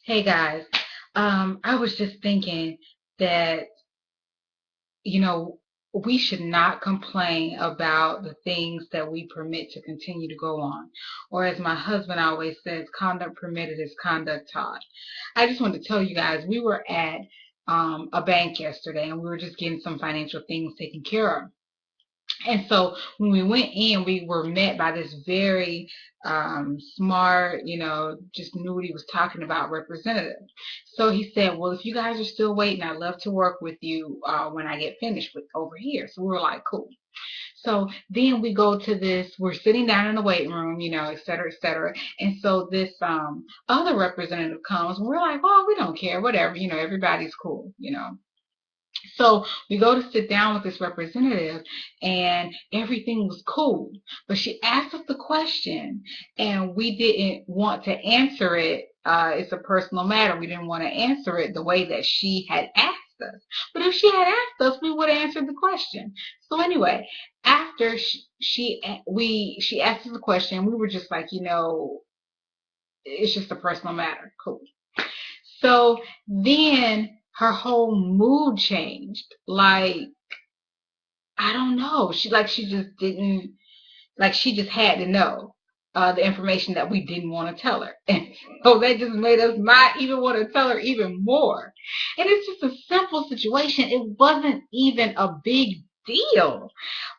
Hey guys, I was just thinking that, you know, we should not complain about the things that we permit to continue to go on. Or as my husband always says, conduct permitted is conduct taught. I just wanted to tell you guys, we were at a bank yesterday and we were just getting some financial things taken care of. And so when we went in, we were met by this very smart, just knew what he was talking about representative. So he said, well, if you guys are still waiting, I'd love to work with you when I get finished with over here. So we were like, cool. So then we go to this, we're sitting down in the waiting room, et cetera, et cetera. And so this other representative comes and we're like, oh, we don't care, whatever, everybody's cool. So we go to sit down with this representative and everything was cool. But she asked us the question and we didn't want to answer it. It's a personal matter. We didn't want to answer it the way that she had asked us. But if she had asked us, we would have answered the question. So anyway, after she asked us the question, we were just like, it's just a personal matter. Cool. So then her whole mood changed. Like, I don't know. She just didn't, like, she just had to know the information that we didn't want to tell her. And so that just made us not even want to tell her even more. And it's just a simple situation. It wasn't even a big deal.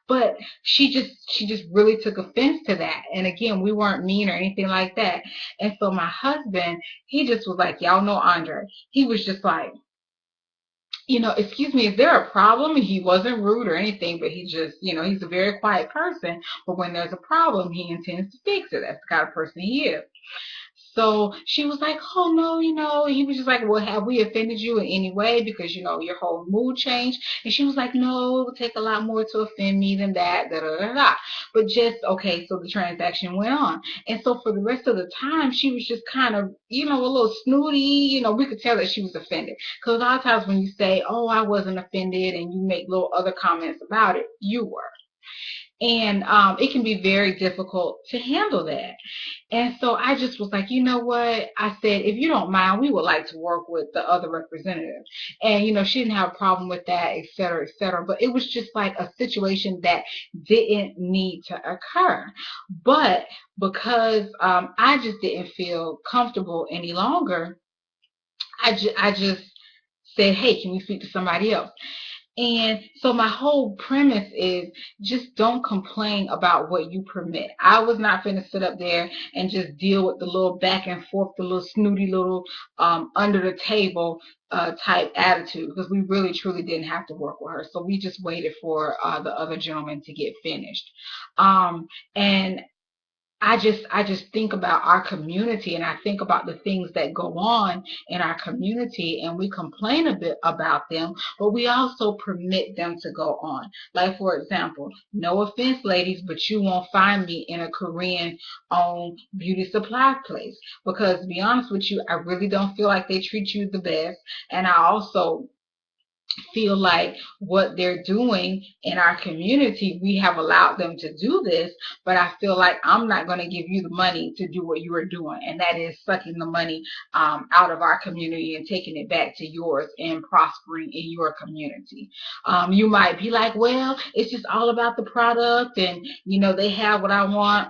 But she just really took offense to that. And again, we weren't mean or anything like that. And so my husband, he just was like, y'all know Andre. He was just like, excuse me, is there a problem? He wasn't rude or anything, but he just, he's a very quiet person. But when there's a problem, he intends to fix it. That's the kind of person he is. So she was like, oh no, he was just like, well, have we offended you in any way? Because, your whole mood changed. And she was like, no, it would take a lot more to offend me than that, da da da da. But just, okay, so the transaction went on. And so for the rest of the time, she was just kind of, a little snooty. We could tell that she was offended. Because a lot of times when you say, oh, I wasn't offended, and you make little other comments about it, you were. And it can be very difficult to handle that. And so I just was like, you know what? I said, if you don't mind, we would like to work with the other representative. And, she didn't have a problem with that, et cetera, et cetera. But it was just like a situation that didn't need to occur. But because I just didn't feel comfortable any longer, I just said, hey, can we speak to somebody else? And so my whole premise is just don't complain about what you permit. I was not finna sit up there and just deal with the little back and forth, the little snooty little under the table type attitude, because we really truly didn't have to work with her. So we just waited for the other gentleman to get finished. And I just think about our community, and I think about the things that go on in our community, and we complain a bit about them, but we also permit them to go on. Like, for example, no offense, ladies, but you won't find me in a Korean owned beauty supply place, because to be honest with you, I really don't feel like they treat you the best. And I also feel like what they're doing in our community, we have allowed them to do this, but I feel like I'm not going to give you the money to do what you are doing, and that is sucking the money out of our community and taking it back to yours and prospering in your community. You might be like, well, it's just all about the product, and they have what I want.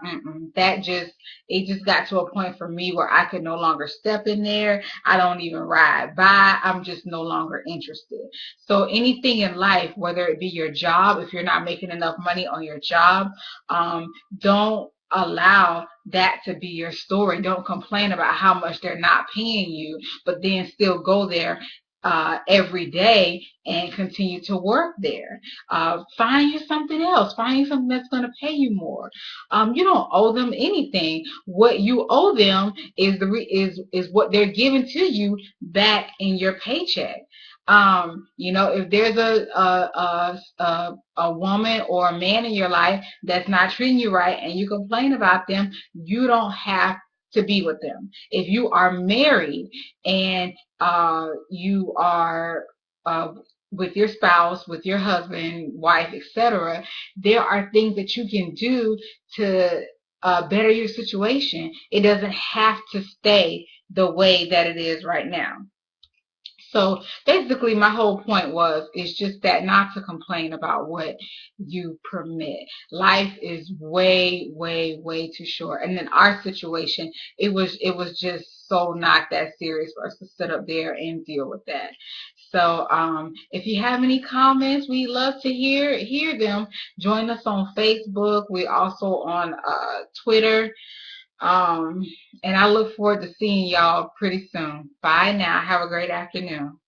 It just got to a point for me where I could no longer step in there. I don't even ride by. I'm just no longer interested. So anything in life, whether it be your job, if you're not making enough money on your job, don't allow that to be your story. Don't complain about how much they're not paying you, but then still go there every day and continue to work there. Find you something else. Find you something that's going to pay you more. You don't owe them anything. What you owe them is what they're giving to you back in your paycheck. If there's a woman or a man in your life that's not treating you right and you complain about them, you don't have to be with them. If you are married and you are with your spouse, with your husband, wife, etc., there are things that you can do to better your situation. It doesn't have to stay the way that it is right now. So basically, my whole point is just that not to complain about what you permit. Life is way, way, way too short. And in our situation, it was just so not that serious for us to sit up there and deal with that. So if you have any comments, we love to hear them. Join us on Facebook. We're also on Twitter. Um, and I look forward to seeing y'all pretty soon. Bye now. Have a great afternoon.